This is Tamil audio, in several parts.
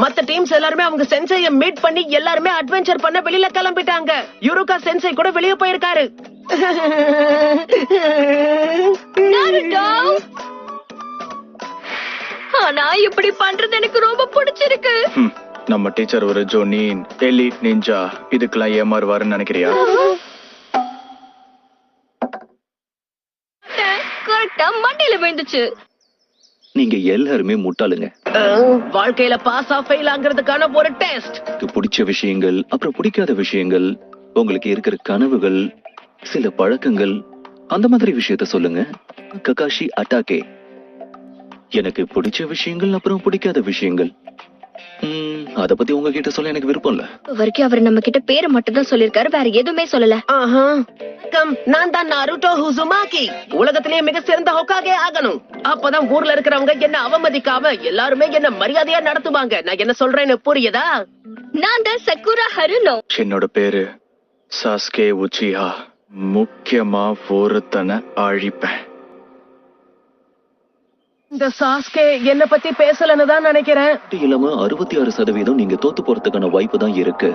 மத்த டீம்ஸ் எல்லாருமே அவங்க சென்சைய மீட் பண்ணி எல்லாருமே அட்வென்ச்சர் பண்ண வெளியில கிளம்பிட்டாங்க. யுருகா சென்சை கூட வெளிய போயிருக்காரு. ஆனா இப்படி பண்றது எனக்கு ரொம்ப பிடிச்சிருக்கு. நம்ம டீச்சர் ஒரு ஜோனின் எலிட் நிஞ்சா, இதுக்கெல்லாம் ஏமாறுவாருன்னு நினைக்கிறியா? கரெக்டா மண்டையில விழுந்துச்சு. நீங்க எல்லாருமே முட்டாளுங்க. வாழ்க்கையில பாஸ் ஆ ஃபெயில் ஆகிறதுக்கான ஒரு டெஸ்ட். பிடிச்ச விஷயங்கள், அப்புறம் பிடிக்காத விஷயங்கள், உங்களுக்கு இருக்கிற கனவுகள், சில பழக்கங்கள், அந்த மாதிரி விஷயத்த சொல்லுங்க. ககாஷி அட்டாகே. எனக்கு பிடிச்ச விஷயங்கள், அப்புறம் பிடிக்காத விஷயங்கள். அத பத்தி உங்ககிட்ட சொல்ல எனக்கு விருப்பம் இல்ல. வரைக்கும் அவர் நம்ம கிட்ட பேரை மட்டும் தான் சொல்லிருக்காரு, வேற எதுவுமே சொல்லல. நான் தான் நாருட்டோ உசுமாகி. உலகத்திலேயே மிக சிறந்த ஹோகாகே ஆகணும். அப்பதான் ஊர்ல இருக்கிறவங்க என்ன அவமதிக்காம எல்லாருமே என்ன மரியாதையா நடத்துவாங்க. நான் என்ன சொல்றேன்னு புரியுதா? நான் தான் சக்குரா ஹருனோ. என்னோட பேரு சாஸ்கே உச்சிஹா. முக்கியமா ஒருத்தனை அழிப்பேன். இந்த சாஸ்கே என்ன பத்தி பேசலன்னு தான் நினைக்கிறேன். இல்லாம 66% நீங்க தோத்து போறதுக்கான வாய்ப்பு தான் இருக்கு.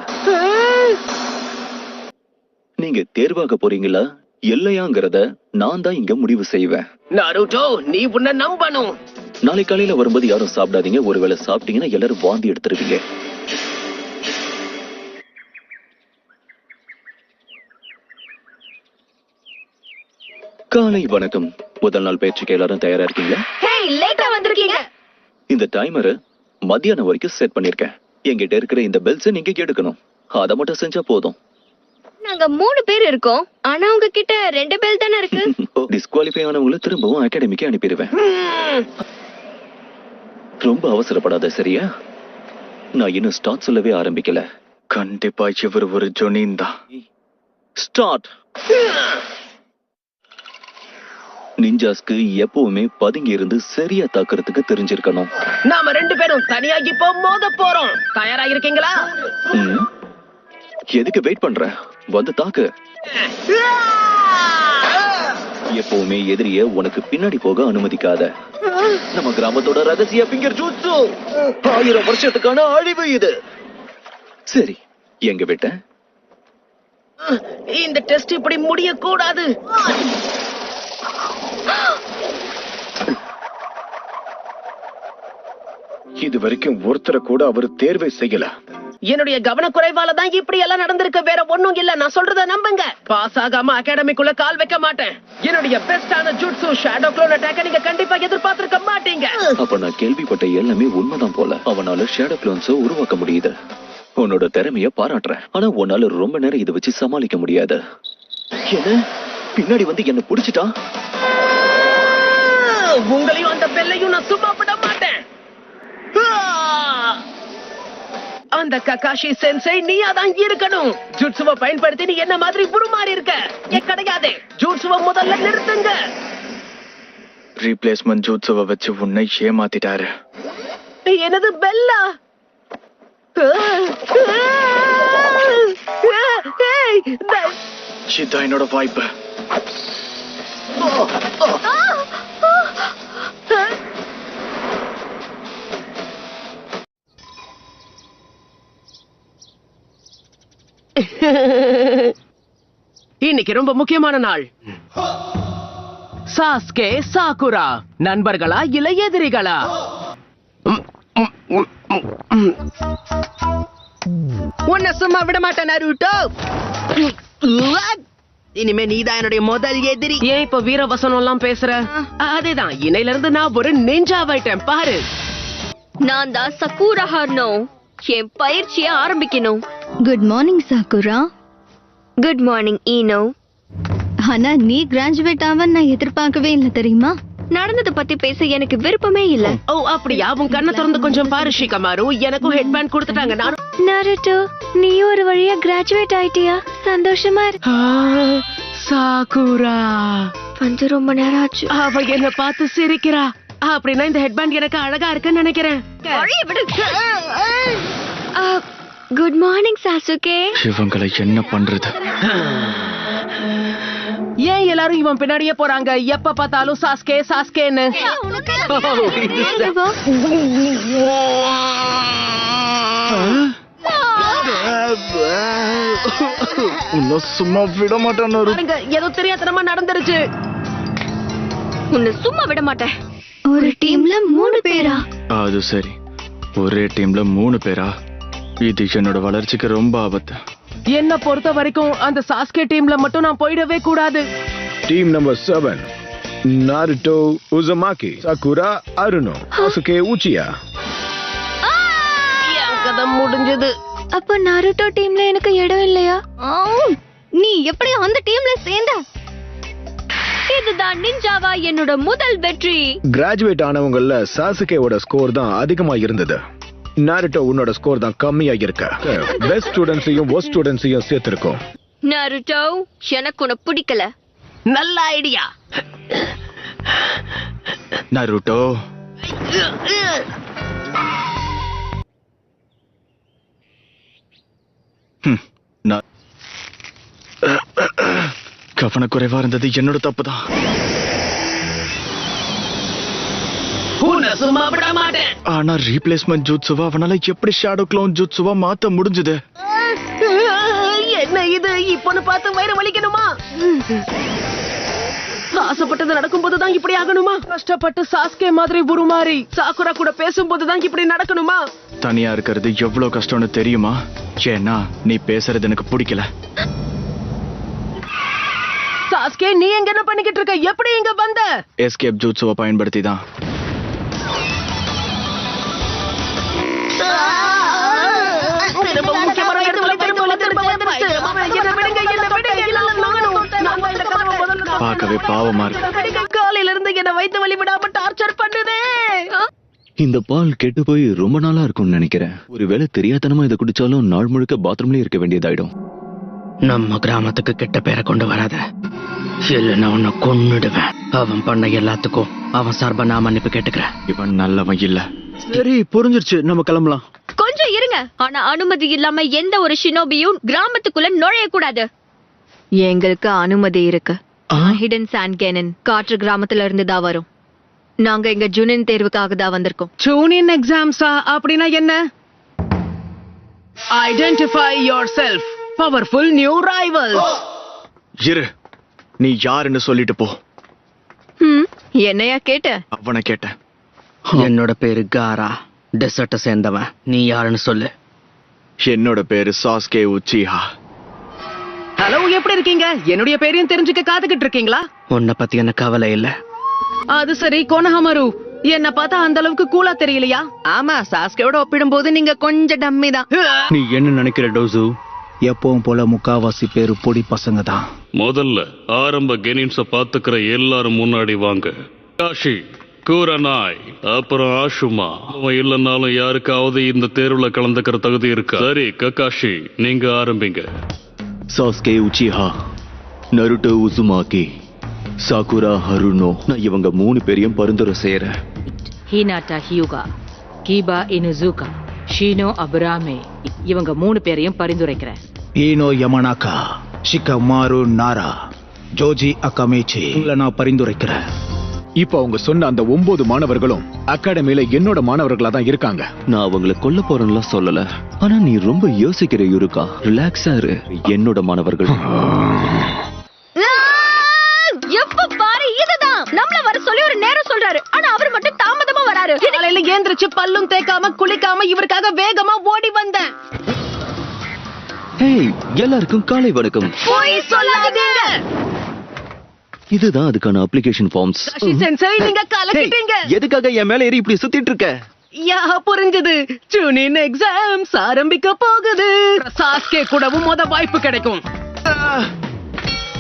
நீங்க தேர்வாக போறீங்களா இல்லையாங்கிறத நான் தான் இங்க முடிவு செய்வேன். நாருட்டோ, நீ உன்னை நம்பணும். நாளை காலையில வரும்போது யாரும் சாப்பிடாதீங்க. ஒருவேளை சாப்பிட்டீங்கன்னா எல்லாரும் வாந்தி எடுத்துருவீங்க. காலை வணக்கம். முதல் நாள் பயிற்சிக்கு எல்லாரும் தயாரா இருக்கீங்களா? லேட்டா வந்திருக்கீங்க. இந்த டைமரை மத்தியானம் வரைக்கும் செட் பண்ணிருக்கேன். என்கிட்ட இருக்கிற இந்த பெல்ஸ் நீங்க எடுக்கணும். அதை மட்டும் செஞ்சா போதும். நாங்க 3 பேர் இருக்கோம், ஆனா உங்ககிட்ட 2 பெல் தானே இருக்கு. டிஸ்குவாலிஃபை ஆனவங்களை திரும்பவும் அகாடமிக்கு அனுப்பிடுவேன். ரொம்ப அவசரப்படாத, சரியா? நான் இன்னும் ஸ்டார்ட் சொல்லவே ஆரம்பிக்கல. கண்டிப்பா இவர் ஒரு ஜோனின் தான். ஸ்டார்ட். நிஞ்சாஸ்க்கு எப்பவுமே பதுங்கி இருந்து சரியா தாக்குறதுக்கு தெரிஞ்சிருக்கணும். நாம 2 பேரும் தனியா இப்போ மோத போறோம். தயாரா இருக்கீங்களா? எதுக்கு வெயிட் பண்ற? வந்து தாக்கு. எப்பவுமே எதிரிய உனக்கு பின்னாடி போக அனுமதிக்காத. நம்ம கிராமத்தோட ரகசிய பிங்கர் ஜூட்சு. 1000 வருஷத்துக்கான அழிவு இது. சரி, எங்க விட்ட? இந்த டெஸ்ட் இப்படி முடிய கூடாது. இது வரைக்கும் ஒருத்தரை கூட அவர் தேர்வை செய்யல. என்னுடைய கவனக்குறைவால தான் இப்படி எல்லாம் நடந்திருக்கு, வேற ஒண்ணும் இல்ல. நான் சொல்றத நம்புங்க. பாஸ் ஆகாம அகாடமிக்குள்ள கால் வைக்க மாட்டேன். என்னுடைய பெஸ்டான ஜூட்சு ஷேடோ க்ளோன் அட்டாக்க நீங்க கண்டிப்பா எதிர்பார்த்திருக்க மாட்டீங்க. அப்ப நான் கேள்விப்பட்ட எல்லாமே உண்மைதான் போல. அவனால ஷேடோ க்ளோன்ஸ உருவாக்க முடியுது. உன்னோட திறமைய பாராட்டுறேன். ஆனா உன்னால ரொம்ப நேரம் இதை வச்சு சமாளிக்க முடியாது. என்ன பின்னாடி வந்து என்ன புடிச்சிட்டான்? உங்களையும் அந்த பெல்லையும் நான் சும்மா விட மாட்டேன். அந்த ககாஷி சென்சை நீயா தான் இருக்கணும். ஜூட்சுவை பயன்படுத்தி நீ என்ன மாதிரி உருமாறி இருக்க. கிடையாது, ஜூட்சுவை முதல்ல நிறுத்துங்க. ரீப்ளேஸ்மெண்ட் ஜூட்சுவை வச்சு உன்னை ஏமாத்திட்டாரு. எனது பெல்லா? இதான் என்னோட வாய்ப்பு. இன்னைக்கு ரொம்ப முக்கியமான நாள். சாஸ்கே சாகுரா நண்பர்களா இல்ல எதிரிகளா? உன்னை சும்மா விட மாட்டேன் நாருட்டோ. இனிமே நீதான் என்னுடைய முதல் எதிரி. ஏன் இப்ப வீரவசனம் எல்லாம் பேசுற? அதேதான், இன்னையில இருந்து நான் ஒரு நிஞ்சாவாயிட்டேன் பாரு. நான் தான் சக்குரா ஹருனோ. என் பயிற்சியை ஆரம்பிக்கணும். Good morning Sakura. Good morning Ino. ஆனா நீ கிராஜுவேட் ஆவ நான் எதிர்பார்க்கவே இல்ல, தெரியுமா? நடந்தத பத்தி பேச எனக்கு விருப்பமே இல்ல. ஓ அப்படியா? உன் கண்ணை திறந்து கொஞ்சம் பாரு ஷிகமாரு. எனக்கும் ஹெட் பேண்ட் கொடுத்துட்டாங்க. நான் நாருட்டோ, நீ ஒரு வழியா கிராஜுவேட் ஆயிட்டியா? சந்தோஷமா இருக்கு. சாகுரா வந்து ரொம்ப நேரம் ஆச்சு. அவ என்ன பார்த்து சிரிக்கிறா. அப்படின்னா இந்த ஹெட் பேண்ட் எனக்கு அழகா இருக்குன்னு நினைக்கிறேன். Good morning Sasuke. இவங்களை என்ன பண்றது? ஏன் எல்லாரும் இவன் பின்னாடியே போறாங்க? எப்ப பார்த்தாலும் சாஸ்கே சாஸ்கேன்னு. இன்னும் சும்மா விட மாட்டேன் பாருங்க ஏதோ தெரியாதனமா நடந்துருச்சு. உன்னை சும்மா விட மாட்டேன். ஒரு டீம்ல 3 பேரா? அது சரி, ஒரே டீம்ல 3 பேரா? இது என்னோட வளர்ச்சிக்கு ரொம்ப ஆபத்து. என்ன பொறுத்த வரைக்கும் அந்த சாஸ்கே டீம்ல மட்டும் நான் போயிடவே கூடாது. Team number 7. Naruto Uzumaki, Sakura Haruno, Sasuke Uchiha. என் கதை முடிஞ்சது. அப்போ நாருட்டோ டீம்ல எனக்கு இடம் இல்லையா? நீ எப்படி அந்த டீம்ல சேர்ந்த? இதுதான் நிஞ்சாவா என்னோட முதல் வெற்றி. கிராஜுவேட் ஆனவங்கல்ல சாசுகேவோட ஸ்கோர் தான் அதிகமா இருந்தது. நாருட்டோ உன்னோட ஸ்கோர் தான் கம்மியா இருக்க. பெஸ்ட் ஸ்டூடண்ட்ஸையும் வொர்ஸ்ட் ஸ்டூடண்ட்ஸையும் சேர்த்திருக்கோம். நருட்டோ, எனக்கு உன்னை பிடிக்கல. நல்ல ஐடியா. நருட்டோ, கவனக்குறைவா இருந்தது என்னோட தப்புதான். உன்னை சும்மா விட மாட்டேன். ஆனா ரீப்ளேஸ்மெண்ட் ஜூட்சுவா அவனால எப்படி ஷேடோ க்ளோன் ஜூட்சுவா மாத்த முடிஞ்சது? என்ன இது? இப்பன்னு பார்த்து வயிறு வலிக்கணுமா? ஆசைப்பட்டது நடக்கும்போதுதான் இப்படி ஆகணுமா? கஷ்டப்பட்டு சாஸ்கே மாதிரி உருமாறி சாக்குரா கூட பேசும்போதுதான் இப்படி நடக்கணுமா? தனியா இருக்கிறது எவ்வளவு கஷ்டம்னு தெரியுமா? ஏன்னா நீ பேசுறது எனக்கு பிடிக்கல. சாஸ்கே, நீ எங்க என்ன பண்ணிக்கிட்டு இருக்க? எப்படி இங்க வந்த? எஸ்கேப் ஜூட்சுவை பயன்படுத்தி தான். பார்க்கவே பாவமா இருக்கு. காலையில இருந்து என்ன வயித்து வலி விடாம டார்ச்சர் பண்ணுதே. இந்த பால் கெட்டு போய் ரொம்ப நாளா இருக்கும்னு நினைக்கிறேன். ஒருவேளை தெரியாதனமா இதை குடிச்சாலும் நாள் முழுக்க பாத்ரூம்லயே இருக்க வேண்டியதாயிடும். நம்ம கிராமத்துக்கு கெட்ட பேரை கொண்டு வராத, இல்லைன்னா உன்னை கொன்னுடுவேன். அவன் பண்ண எல்லாத்துக்கும் அவன் சார்பா நான் மன்னிப்பு கேட்டுக்கிறேன். இவன் நல்லவன் இல்ல. சரி, புரிஞ்சிருச்சு, நம்ம கிளம்பலாம். கொஞ்சம் இருங்க. ஆனா அனுமதி இல்லாம எந்த ஒரு ஷினோபியும் கிராமத்துக்குள்ள நுழைய கூடாது. எங்களுக்கு அனுமதி இருக்கு. ஹிடன் சாண்ட் கேனன் காற்று கிராமத்துல இருந்து தான் வரும். நாங்க இங்க ஜூனியர் தேர்வுக்காக தான் வந்திருக்கோம். ஜூனியர் எக்ஸாம்ஸா? அப்படின்னா என்ன? Identify yourself. Powerful new rivals. இரு, நீ யாருன்னு சொல்லிட்டு போ. என்னையா கேட்ட? அவனை கேட்டேன். என்னோட பேரு காரா, டெசர்ட்டை சேர்ந்தவன். நீ யாருன்னு சொல்லு. என்னோட பேரு சாஸ்கே உச்சிஹா. ஹலோ, எப்படி இருக்கீங்க? என்னுடைய பேரையும் தெரிஞ்சுக்க காத்துக்கிட்டு இருக்கீங்களா? உன்னை பத்தி என்ன கவலை இல்ல. அது சரி, கோனஹமரு, என்ன பார்த்தா அந்த அளவுக்கு கூலா தெரியலையா? ஆமா, சாஸ்கேவோட ஒப்பிடும்போது நீங்க கொஞ்சம் டம்மி தான். நீ என்ன நினைக்கிற டோசு? எப்பவும் போல முக்காவாசி பேரு பொடி பசங்க தான். முதல்ல ஆரம்ப கெனின்ஸ பாத்துக்கிற எல்லாரும் முன்னாடி வாங்க. காஷி, கூரனாய், அப்புறம் ஆஷுமா. அவன் இல்லைன்னாலும் யாருக்காவது இந்த தேர்வுல கலந்துக்கிற தகுதி இருக்கா? சரி ககாஷி, நீங்க ஆரம்பிங்க. Sasuke Uchiha, Naruto Uzumaki, Sakura Haruno. நான் இவங்க 3 பேரையும் பரிந்துரை செய்யறேன். ஹினாட்டா ஹியூகா, கீபா இனுசுகா, ஷீனோ அபுராமே, இவங்க 3 பேரையும் பரிந்துரைக்கிறேன். ஈனோ யமனாக்கா, ஷிகமாரு நாரா, ஜோஜி அகாமேச்சி, உங்களை நான் பரிந்துரைக்கிறேன். இப்ப அவங்க சொன்ன அந்த 9 மாணவர்களும் அகாடமியில என்னோட மாணவர்களா தான் இருக்காங்க. நான் அவங்களை கொல்ல போறேன்லாம் சொல்லல. ஆனா நீ ரொம்ப யோசிக்கிற யூருக்கா. ரிலாக்ஸா இரு. என்னோட மாணவர்கள். எப்ப பாரு இதுதான். நம்மள வர சொல்லி ஒரு நேரம் சொல்றாரு, ஆனா அவர் மட்டும் தாமதமா வராரு. காலையில ஏந்திரிச்சு பல்லும் தேய்க்காம குளிக்காம இவருக்காக வேகமா ஓடி வந்தேன். ஹேய், எல்லாருக்கும் காலை வணக்கம். போய் சொல்லாதீங்க. இதுதான் அதுக்கான அப்ளிகேஷன் ஃபார்ம்ஸ். சஷி சென்சை, நீங்க கலக்கிட்டீங்க. எதுக்காக என் மேல ஏறி இப்படி சுத்திட்டு இருக்க? யா, புரிஞ்சது. ஜூனியர் எக்ஸாம்ஸ் ஆரம்பிக்க போகுது. சாஸ்கே கூடவும் வாய்ப்பு கிடைக்கும்.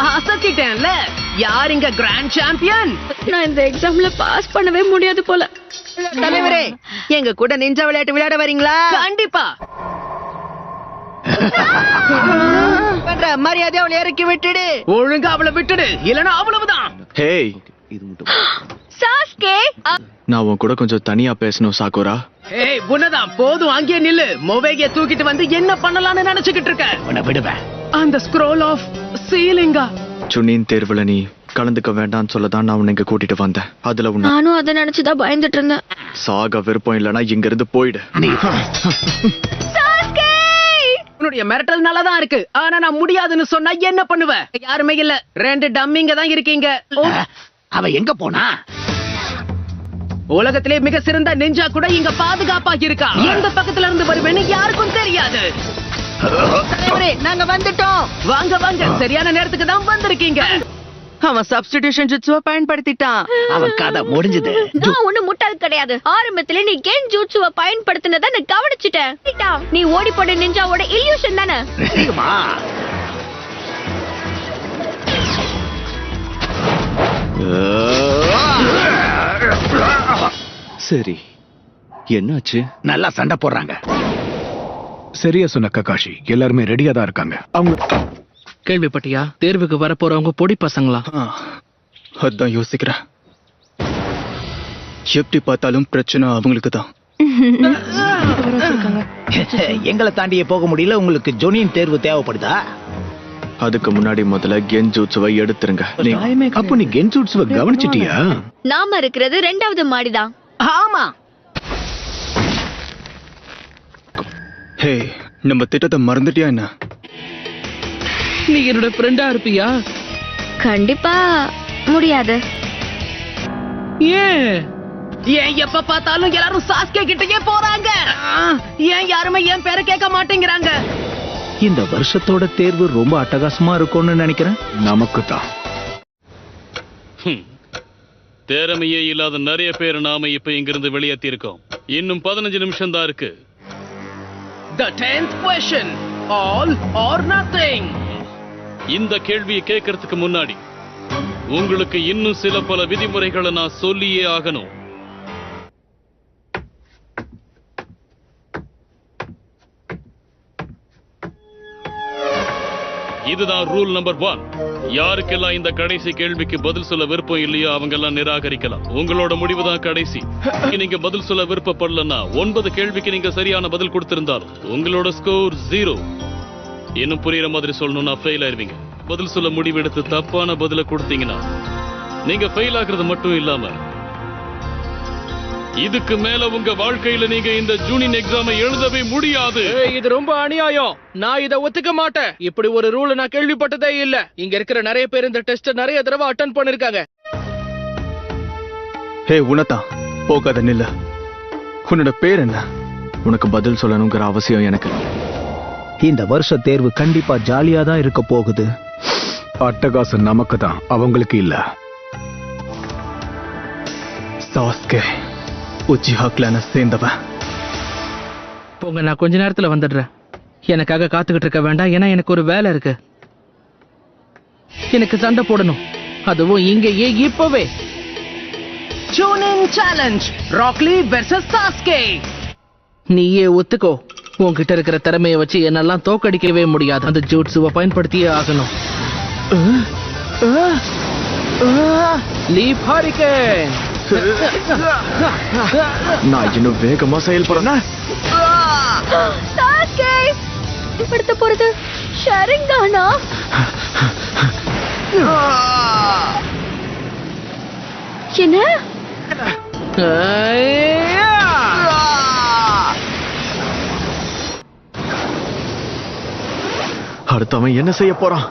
அசத்திட்டேன்ல. யார் இங்க கிராண்ட் சாம்பியன்? நான் இந்த எக்ஸாம்ல பாஸ் பண்ணவே முடியாது போல. தலைவரே, எங்க கூட நிஞ்சா விளையாட்டு விளையாட வரீங்களா? கண்டிப்பா. மரியாதை அவளை இறக்கி விட்டுடு. ஒழுங்கா அவளை விட்டுடு, இல்லனா அவ்வளவுதான். ஹேய், இது மட்டும். சாஸ்கே, நான் உன் கூட கொஞ்சம் தனியா பேசணும் சாகுரா. ஏய், உன்னதான். போதும், அங்கே நில்லு. மொவேகிய தூக்கிட்டு வந்து என்ன பண்ணலாம்னு நினைச்சுக்கிட்டு இருக்க? உன்னை விடுவேன். அந்த ஸ்க்ரோல் ஆஃப் சீலிங்கா? ஜூனியர் தேர்வுல நீ கலந்துக்க வேண்டாம்னு சொல்லதான் நான் உன்னை இங்க கூட்டிட்டு வந்தேன். அதுல உன்னை நானும் அதை நினைச்சுதான் பயந்துட்டு இருந்தேன். சாக விருப்பம் இல்லனா இங்க இருந்து போயிடு. உன்னுடைய மிரட்டல் நல்லதான் இருக்கு, ஆனா நான் முடியாதுன்னு சொன்னா என்ன பண்ணுவ? யாருமே இல்ல, 2 டம்மிங்க தான் இருக்கீங்க. அவ எங்க போனா? உலகத்திலே மிக சிறந்த நெஞ்சா கூட இங்க பாதுகாப்பா இருக்கா. எந்த பக்கத்துல இருந்து வருவேன்னு யாருக்கும் தெரியாது. நாங்க வந்துட்டோம். வாங்க வாங்க, சரியான நேரத்துக்கு தான் வந்திருக்கீங்க. அவன் சப்ஸ்டிடியூஷன் ஜுட்சுவை பயன்படுத்திட்டான். அவன் கதை முடிஞ்சது. நான் ஒண்ணு முட்டாள் கிடையாது. ஆரம்பத்துல நீ கென் ஜூட்சுவை பயன்படுத்தினத நான் கவனிச்சிட்டேன். நீ ஓடி போட நிஞ்சாவோட இல்யூஷன் தானே? சரி, என்னாச்சு? நல்லா சண்டை போடுறாங்க. சரியா சொன்ன ககாஷி, எல்லாருமே ரெடியா தான் இருக்காங்க. அவங்க கேள்விப்பட்டியா? தேர்வுக்கு வரப்போறவங்க பொடி பசங்களா? அதான் யோசிக்கிறேன். எப்படி பார்த்தாலும் பிரச்சனை அவங்களுக்கு தான். எங்களை தாண்டியே போக முடியல. உங்களுக்கு ஜொனியின் தேர்வு தேவைப்படுதா? அதுக்கு முன்னாடி முதல்ல கென்ஜூட்சுவை எடுத்துருங்க. அப்போ நீ கென்ஜூட்சுவை கவனிச்சிட்டியா? நாம இருக்கிறது 2வது மாடிதான். ஆமா. ஹே, நம்ம திட்டத்தை மறந்துட்டியா என்ன? நீ என்னோட ஃப்ரெண்டா இருப்பியா? கண்டிப்பா முடியாது. ஏன் எப்ப பார்த்தாலும் எல்லாரும் சாஸ்கே கிட்டயே போறாங்க? ஏன் யாருமே என் பேரை கேட்க மாட்டேங்கிறாங்க? இந்த வருஷத்தோட தேர்வு ரொம்ப அட்டகாசமா இருக்கும்னு நினைக்கிறேன். நமக்கு தான். திறமையே இல்லாத நிறைய பேர் நாம இப்ப இங்கிருந்து வெளியேற்றி இருக்கோம். இன்னும் 15 நிமிஷம் தான் இருக்கு. The 10th question, all or nothing. இந்த கேள்வியை கேட்கறதுக்கு முன்னாடி உங்களுக்கு இன்னும் சில பல விதிமுறைகளை நான் சொல்லியே ஆகணும். இதுதான் ரூல் நம்பர் 1. யாருக்கெல்லாம் இந்த கடைசி கேள்விக்கு பதில் சொல்ல விருப்பம் இல்லையோ அவங்க எல்லாம் நிராகரிக்கலாம். உங்களோட முடிவு தான் கடைசி. நீங்க பதில் சொல்ல விருப்பப்படலன்னா 9 கேள்விக்கு நீங்க சரியான பதில் கொடுத்திருந்தாலும் உங்களோட ஸ்கோர் 0. இன்னும் புரியுற மாதிரி சொல்லணும்னா ஃபெயில் ஆயிருவீங்க. பதில் சொல்ல முடிவெடுத்து தப்பான பதில கொடுத்தீங்கன்னா நீங்க ஃபெயில் ஆகுறது மட்டும் இல்லாம இதுக்கு மேல உங்க வாழ்க்கையில நீங்க இந்த ஜூனியர் எக்ஸாமை எழுதவே முடியாது. இது ரொம்ப அநியாயம். நான் இதை ஒத்துக்க மாட்டேன். இப்படி ஒரு ரூல் நான் கேள்விப்பட்டதே இல்ல. இங்க இருக்கிற நிறைய பேர் இந்த டெஸ்ட் நிறைய தடவை அட்டெண்ட் பண்ணிருக்காங்க. ஹே உனதா, போகாத நில்ல. உன்னோட பேர் என்ன? உனக்கு பதில் சொல்லணுங்கிற அவசியம் எனக்கு. இந்த வருஷ தேர்வு கண்டிப்பா ஜாலியா தான் இருக்க போகுது. அட்டகாசம் நமக்கு தான், அவங்களுக்கு இல்ல. சாஸ்கே உச்சிஹா கிளான சேர்ந்தவன். போங்க, நான் கொஞ்ச நேரத்துல வந்துடுறேன். எனக்காக காத்துக்கிட்டு இருக்க வேண்டாம், ஏன்னா எனக்கு ஒரு வேலை இருக்கு. எனக்கு சண்டை போடணும், அதுவும் இங்கேயே இப்பவே. Junior challenge Rock Lee versus Sasuke. நீயே ஒத்துக்கோ, உன்கிட்ட இருக்கிற திறமையை வச்சு என்னெல்லாம் தோக்கடிக்கவே முடியாது. அந்த ஜூட்சுவை பயன்படுத்தியே ஆகணும். Leap hurricane. நான் இன்னும் வேகமா செயல்படுறேன். சாஸ்கே பயன்படுத்த போறது ஷரிங்கானா? என்ன? அடுத்தவன் என்ன செய்ய போறான்?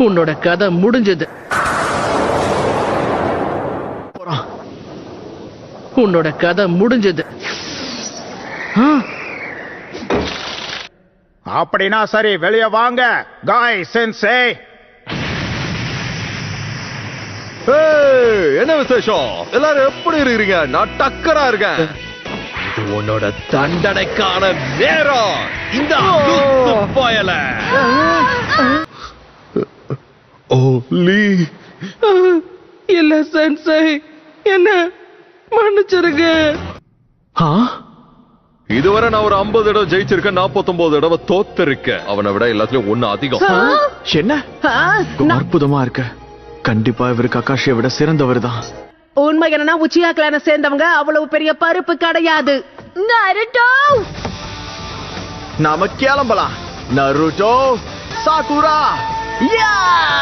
உன்னோட கதை முடிஞ்சது. உன்னோட கதை முடிஞ்சது. அப்படின்னா சரி, வெளியே வாங்க காய் சென்சே. என்ன விசேஷம்? எல்லாரும் எப்படி இருக்கீங்க? நான் டக்கரா இருக்கேன். இது உன்னோட தண்டனைக்கான நேரம். இந்த பயல லீ. இல்ல சென்சே, என்ன மன்னிச்சிருங்க. இதுவரை நான் ஒரு 50 தடவை ஜெயிச்சிருக்கேன், 49 தடவை தோத்திருக்கேன். அவனை விட எல்லாத்துலயும் 1 அதிகம். என்ன அற்புதமா இருக்க. கண்டிப்பா இவரு ககாஷியை விட சிறந்தவர் தான். உண்மை என்னன்னா உச்சியா கிளான சேர்ந்தவங்க அவ்வளவு பெரிய பருப்பு கிடையாது. நருட்டோ, நாம கிளம்பலாம். Naruto, Sakura.